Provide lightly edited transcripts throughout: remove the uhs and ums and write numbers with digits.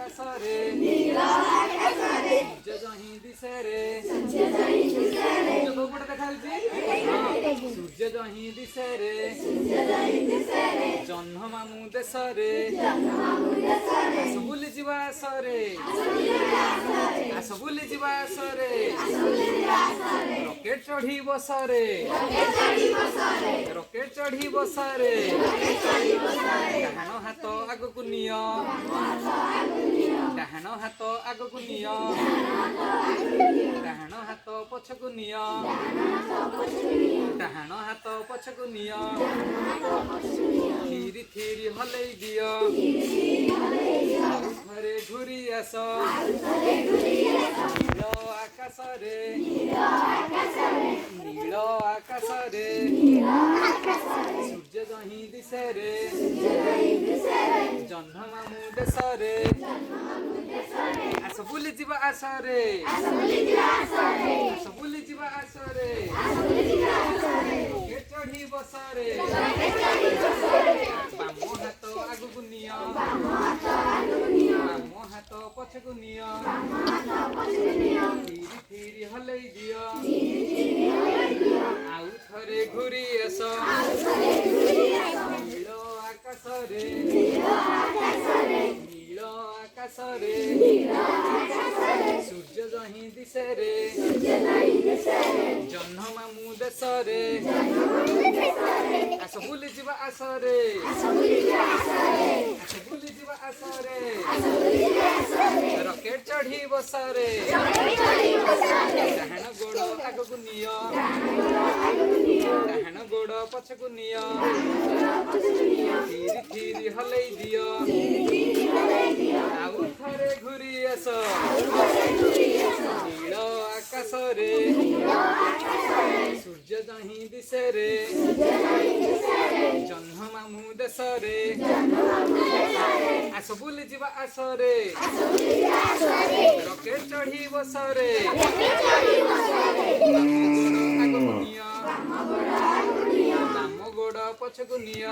ଆକାଶରେ ସୂର୍ଯ୍ୟ ଯହିଁ ଦିଶେରେ କୋଉପଟେ ଦେଖାଯାଉଛି ସୂର୍ଯ୍ୟ ଯହିଁ ଦିଶେରେ ଜହ୍ନ ମାମୁଁ ଦେଶରେ ଆସ ବୁଲିଯିବା ଆସରେ ଆସ ବୁଲିଯିବା ଆସରେ ରକେଟ ଚଢି ବସରେ ରକେଟ ଚଢି ବସରେ ଡାହାଣ ହାତ ଆଗକୁ ନିଅ ଡାହାଣ ହାତ ଆଗକୁ ନିଅ ଡାହାଣ ହାତ ପଛକୁ ନିଅ ଡାହାଣ ହାତ ପଛକୁ ନିଅ ଥିରି ଥିରି ହଲେଇ ଦିଅ ଆଉ ଥରେ ଘୁରି ଆସ ନୀଳ ଆକାଶରେ ନୀଳ ଆକାଶରେ ସୂର୍ଯ୍ୟ ଯହିଁ ଦିଶେରେ ଜହ୍ନ ମାମୁଁ ଦେଶରେ ଆସ ବୁଲିଯିବା ଆସରେ ଆସ ବୁଲିଯିବା ଆସରେ ରକେଟ ଚଢି ବସରେ ବାମ ହାତ ଆଗକୁ ନିଅ ବାମ ହାତ ପଛକୁ ନିଅ ଥିରି ଥିରି ହଲେଇ ଦିଅ ଆଉ ଥରେ ଘୁରି ଆସ ନୀଳ ଆକାଶରେ ନୀଳ ଆକାଶରେ ସୂର୍ଯ୍ୟ ଯହିଁ ଦିଶେରେ ଜହ୍ନ ମାମୁଁ ଦେଶରେ ଆସ ବୁଲିଯିବା ଆସରେ ଆସ ବୁଲିଯିବା ଆସରେ ରକେଟ ଚଢି ବସରେ ଡାହାଣ ଗୋଡ଼ ଆଗକୁ ନିଅ ଡାହାଣ ଗୋଡ଼ ପଛକୁ ନିଅ ଥିରି ଥିରି ହଲେଇ ଦିଅ ଆଉ ଥରେ ଘୁରି ଆସ ନୀଳ ଆକାଶରେ ସୂର୍ଯ୍ୟ ଯହିଁ ଦିଶେରେ ଜହ୍ନ ମାମୁଁ ଦେଶରେ ଆସ ବୁଲିଯିବା ଆସରେ ରକେଟ ଚଢି ବସରେ ଆଗକୁ ନିଅ ବାମ ଗୋଡ଼ ପଛକୁ ନିଅ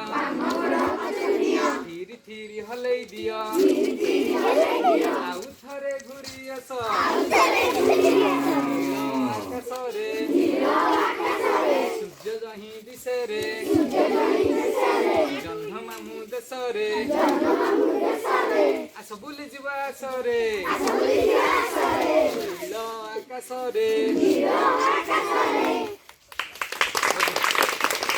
ଥିରି ଥିରି ହଲେଇ ଦିଅ ଆଉ ଥରେ ଘୁରି ଆସ ନୀଳ ଆକାଶରେ ସୂର୍ଯ୍ୟ ଯହିଁ ଦିଶେରେ ଜହ୍ନ ମାମୁଁ ଦେଶରେ ଆସ ବୁଲିଯିବା ଆସରେ ନୀଳ ଆକାଶରେ